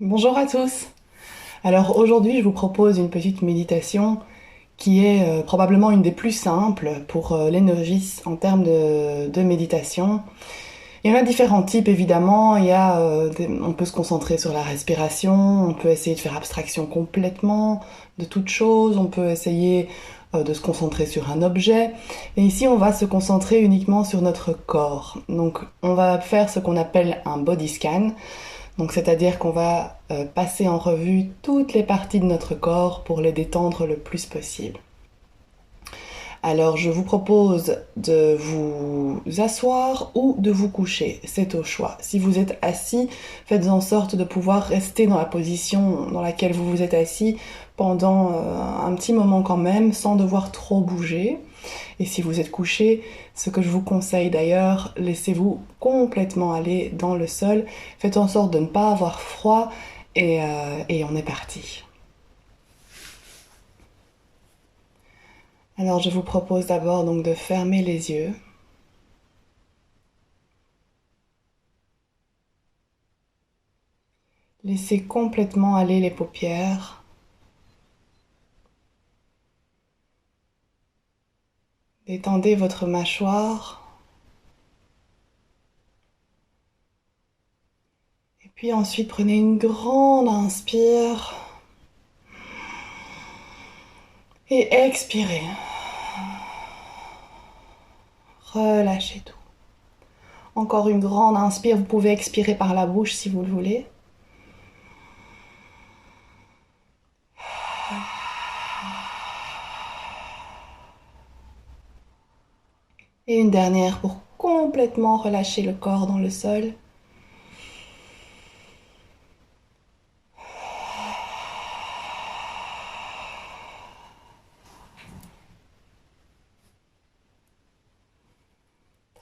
Bonjour à tous. Alors aujourd'hui, je vous propose une petite méditation qui est probablement une des plus simples pour les novices en termes de méditation. Il y en a différents types évidemment. On peut se concentrer sur la respiration, on peut essayer de faire abstraction complètement de toute chose, on peut essayer de se concentrer sur un objet. Et ici, on va se concentrer uniquement sur notre corps. Donc, on va faire ce qu'on appelle un body scan. Donc c'est-à-dire qu'on va passer en revue toutes les parties de notre corps pour les détendre le plus possible. Alors je vous propose de vous asseoir ou de vous coucher, c'est au choix. Si vous êtes assis, faites en sorte de pouvoir rester dans la position dans laquelle vous vous êtes assis pendant un petit moment quand même, sans devoir trop bouger. Et si vous êtes couché, ce que je vous conseille d'ailleurs, laissez-vous complètement aller dans le sol. Faites en sorte de ne pas avoir froid et on est parti. Alors je vous propose d'abord donc de fermer les yeux. Laissez complètement aller les paupières. Détendez votre mâchoire. Et puis ensuite prenez une grande inspire. Et expirez. Relâchez tout. Encore une grande inspire. Vous pouvez expirer par la bouche si vous le voulez. Et une dernière pour complètement relâcher le corps dans le sol.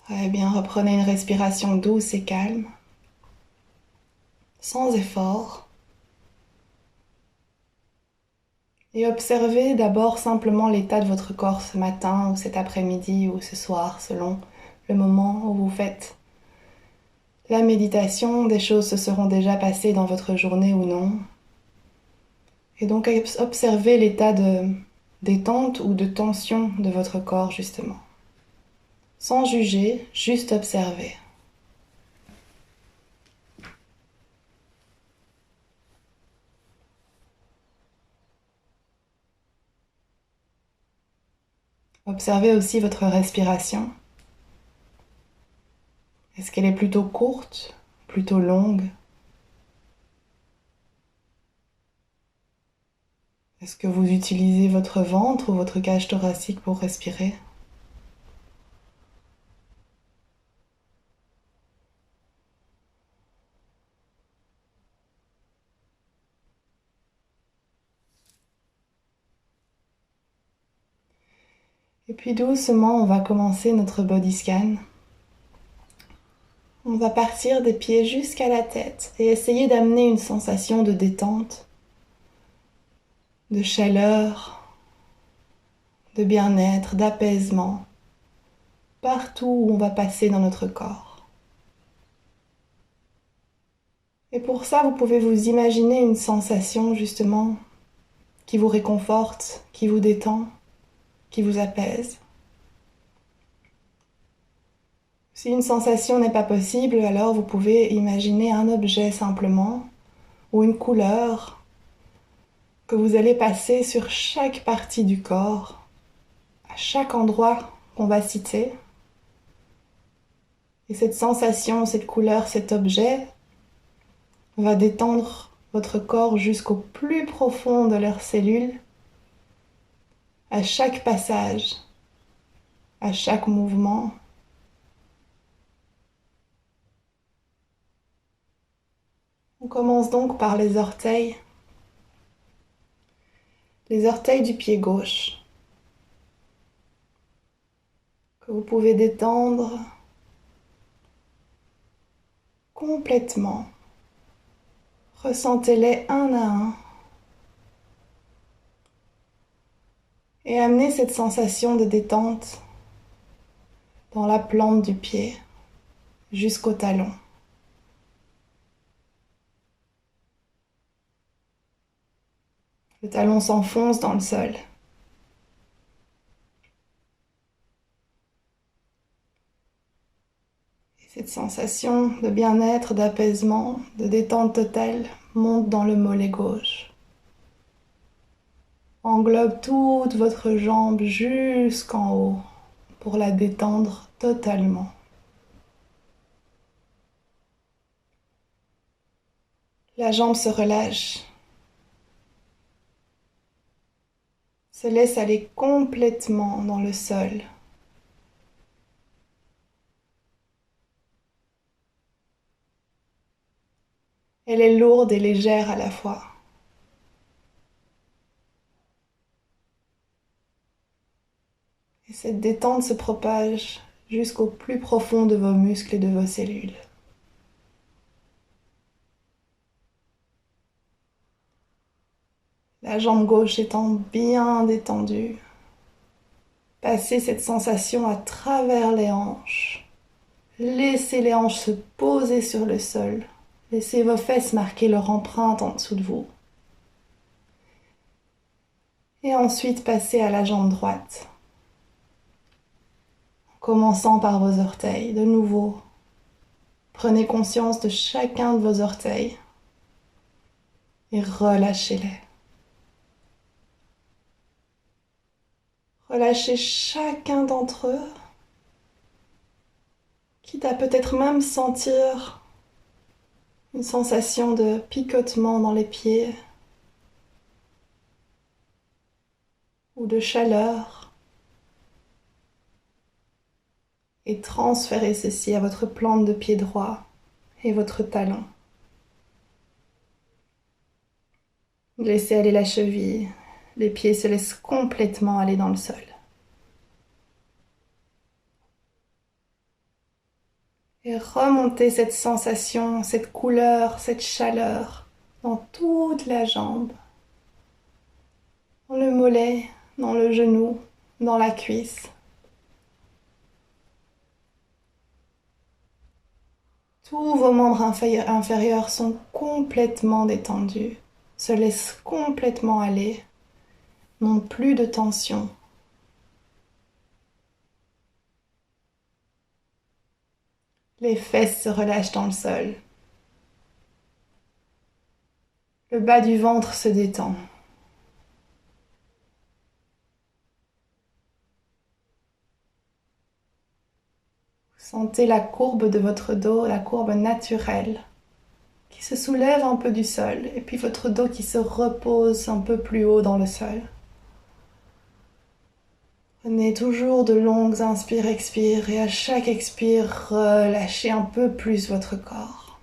Très bien, reprenez une respiration douce et calme, sans effort. Et observez d'abord simplement l'état de votre corps ce matin ou cet après-midi ou ce soir, selon le moment où vous faites la méditation. Des choses se seront déjà passées dans votre journée ou non. Et donc observez l'état de détente ou de tension de votre corps justement. Sans juger, juste observer. Observez aussi votre respiration. Est-ce qu'elle est plutôt courte, plutôt longue? Est-ce que vous utilisez votre ventre ou votre cage thoracique pour respirer? Et puis doucement, on va commencer notre body scan. On va partir des pieds jusqu'à la tête et essayer d'amener une sensation de détente, de chaleur, de bien-être, d'apaisement, partout où on va passer dans notre corps. Et pour ça, vous pouvez vous imaginer une sensation justement qui vous réconforte, qui vous détend, qui vous apaise. Si une sensation n'est pas possible, alors vous pouvez imaginer un objet simplement ou une couleur que vous allez passer sur chaque partie du corps, à chaque endroit qu'on va citer. Et cette sensation, cette couleur, cet objet va détendre votre corps jusqu'au plus profond de leurs cellules, à chaque passage, à chaque mouvement. On commence donc par les orteils du pied gauche, que vous pouvez détendre complètement. Ressentez-les un à un et amenez cette sensation de détente dans la plante du pied – jusqu'au talon. Le talon s'enfonce dans le sol. Et cette sensation de bien-être, d'apaisement, de détente totale monte dans le mollet gauche. Englobe toute votre jambe jusqu'en haut pour la détendre totalement. La jambe se relâche, se laisse aller complètement dans le sol. Elle est lourde et légère à la fois. Et cette détente se propage jusqu'au plus profond de vos muscles et de vos cellules. La jambe gauche étant bien détendue. Passez cette sensation à travers les hanches. Laissez les hanches se poser sur le sol. Laissez vos fesses marquer leur empreinte en dessous de vous. Et ensuite passez à la jambe droite. En commençant par vos orteils, de nouveau. Prenez conscience de chacun de vos orteils et relâchez-les. Relâchez chacun d'entre eux, quitte à peut-être même sentir une sensation de picotement dans les pieds ou de chaleur, et transférez ceci à votre plante de pied droit et votre talon. Laissez aller la cheville, les pieds se laissent complètement aller dans le sol. Et remontez cette sensation, cette couleur, cette chaleur dans toute la jambe, dans le mollet, dans le genou, dans la cuisse. Tous vos membres inférieurs sont complètement détendus, se laissent complètement aller, n'ont plus de tension. Les fesses se relâchent dans le sol. Le bas du ventre se détend. Sentez la courbe de votre dos, la courbe naturelle, qui se soulève un peu du sol, et puis votre dos qui se repose un peu plus haut dans le sol. Prenez toujours de longues inspires, expires, et à chaque expire, relâchez un peu plus votre corps.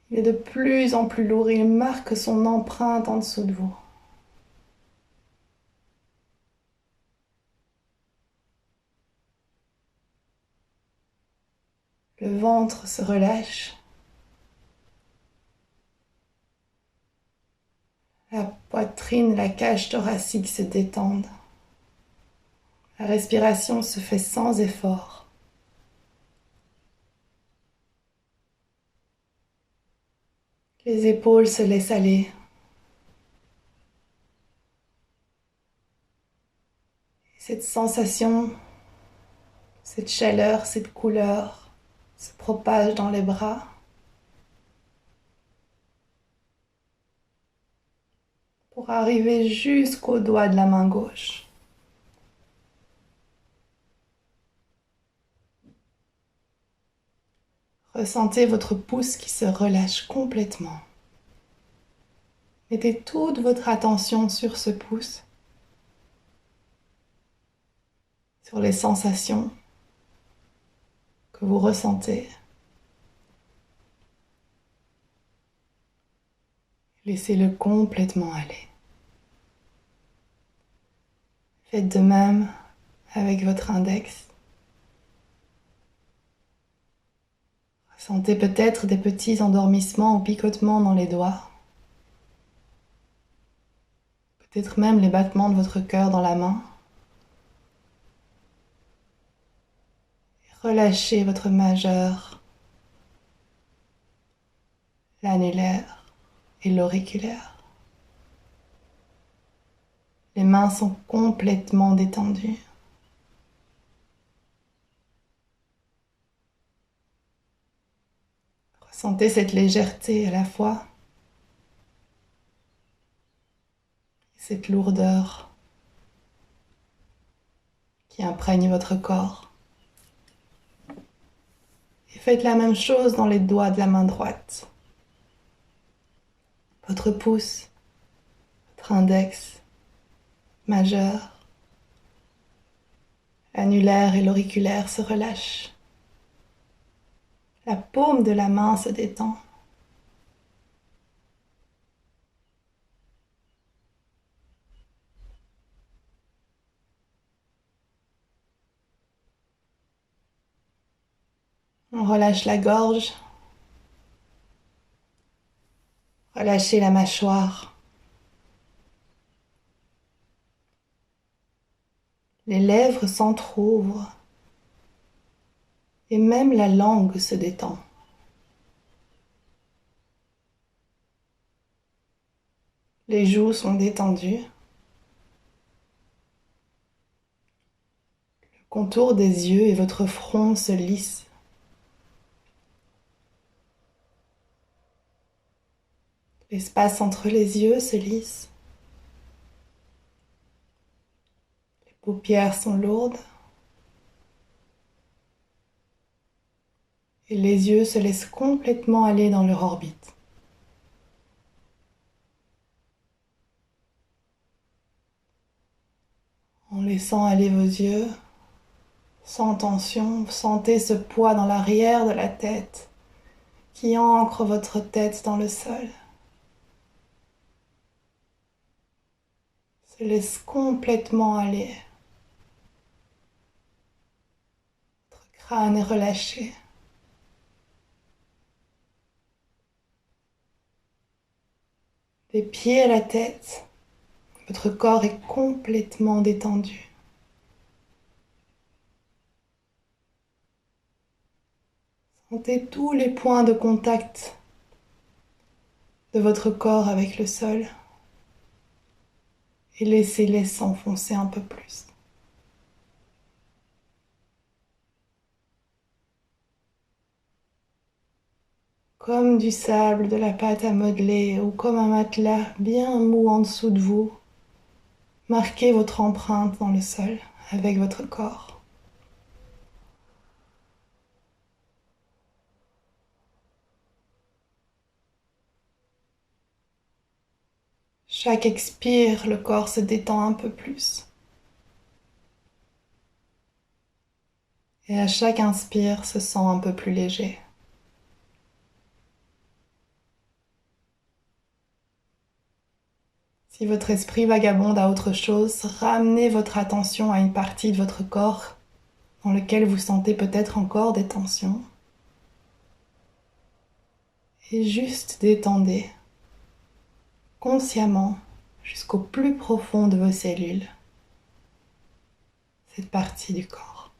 Il est de plus en plus lourd, il marque son empreinte en dessous de vous. Le ventre se relâche. La poitrine, la cage thoracique se détendent. La respiration se fait sans effort. Les épaules se laissent aller. Cette sensation, cette chaleur, cette couleur se propage dans les bras. Pour arriver jusqu'au doigt de la main gauche. Ressentez votre pouce qui se relâche complètement. Mettez toute votre attention sur ce pouce, sur les sensations que vous ressentez. Laissez-le complètement aller. Faites de même avec votre index. Ressentez peut-être des petits endormissements ou picotements dans les doigts. Peut-être même les battements de votre cœur dans la main. Relâchez votre majeur, l'annulaire, et l'auriculaire. Les mains sont complètement détendues. Ressentez cette légèreté à la fois, cette lourdeur qui imprègne votre corps. Et faites la même chose dans les doigts de la main droite. Votre pouce, votre index, majeur, l'annulaire et l'auriculaire se relâchent. La paume de la main se détend. On relâche la gorge, relâchez la mâchoire. Les lèvres s'entr'ouvrent et même la langue se détend. Les joues sont détendues. Le contour des yeux et votre front se lissent. L'espace entre les yeux se lisse. Les paupières sont lourdes. Et les yeux se laissent complètement aller dans leur orbite. En laissant aller vos yeux, sans tension, sentez ce poids dans l'arrière de la tête qui ancre votre tête dans le sol. Se laisse complètement aller. Votre crâne est relâché. Des pieds à la tête, votre corps est complètement détendu. Sentez tous les points de contact de votre corps avec le sol et laissez-les s'enfoncer un peu plus. Comme du sable, de la pâte à modeler ou comme un matelas bien mou en dessous de vous, marquez votre empreinte dans le sol avec votre corps. Chaque expire, le corps se détend un peu plus. Et à chaque inspire, se sent un peu plus léger. Si votre esprit vagabonde à autre chose, ramenez votre attention à une partie de votre corps dans lequel vous sentez peut-être encore des tensions. Et juste détendez, consciemment, jusqu'au plus profond de vos cellules, cette partie du corps.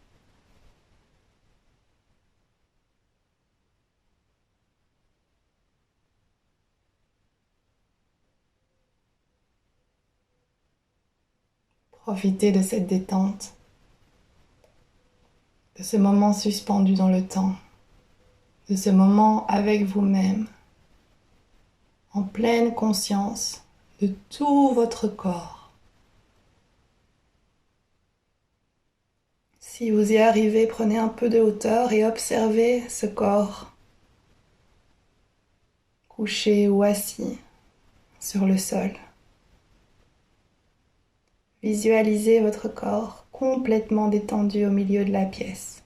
Profitez de cette détente, de ce moment suspendu dans le temps, de ce moment avec vous-même, en pleine conscience de tout votre corps. Si vous y arrivez, prenez un peu de hauteur et observez ce corps, couché ou assis sur le sol. Visualisez votre corps complètement détendu au milieu de la pièce.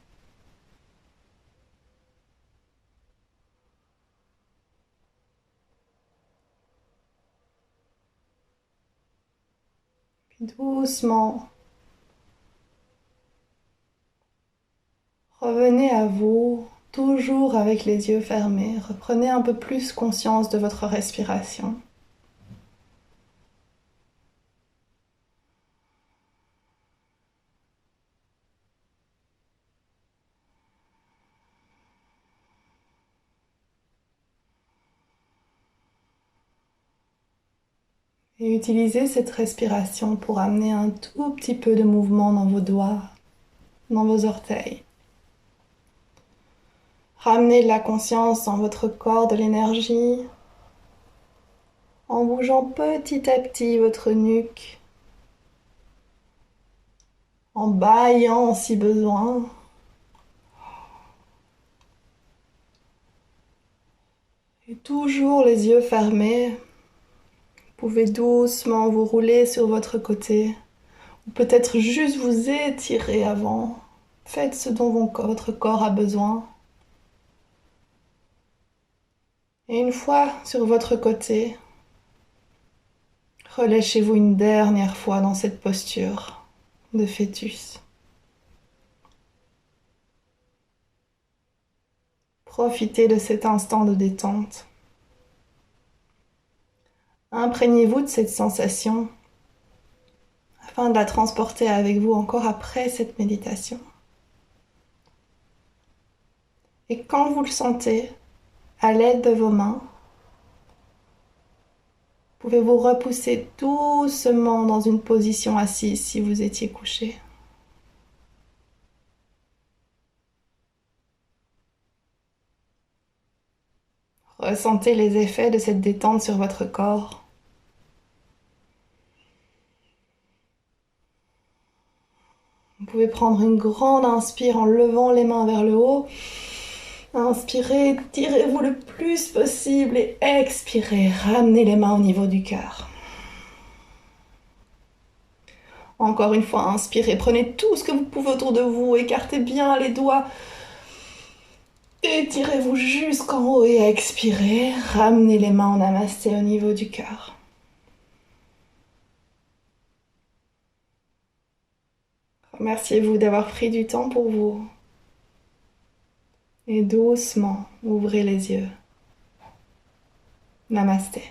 Puis doucement, revenez à vous, toujours avec les yeux fermés. Reprenez un peu plus conscience de votre respiration. Et utilisez cette respiration pour amener un tout petit peu de mouvement dans vos doigts, dans vos orteils. Ramenez de la conscience dans votre corps, de l'énergie, en bougeant petit à petit votre nuque, en bâillant si besoin. Et toujours les yeux fermés, vous pouvez doucement vous rouler sur votre côté, ou peut-être juste vous étirer avant. Faites ce dont votre corps a besoin. Et une fois sur votre côté, relâchez-vous une dernière fois dans cette posture de fœtus. Profitez de cet instant de détente. Imprégnez-vous de cette sensation afin de la transporter avec vous encore après cette méditation. Et quand vous le sentez, à l'aide de vos mains, pouvez vous repousser doucement dans une position assise si vous étiez couché. Ressentez les effets de cette détente sur votre corps. Vous pouvez prendre une grande inspire en levant les mains vers le haut. Inspirez, tirez-vous le plus possible et expirez, ramenez les mains au niveau du cœur. Encore une fois, inspirez, prenez tout ce que vous pouvez autour de vous, écartez bien les doigts. Étirez-vous jusqu'en haut et expirez, ramenez les mains en namasté au niveau du cœur. Remerciez-vous d'avoir pris du temps pour vous. Et doucement, ouvrez les yeux. Namasté.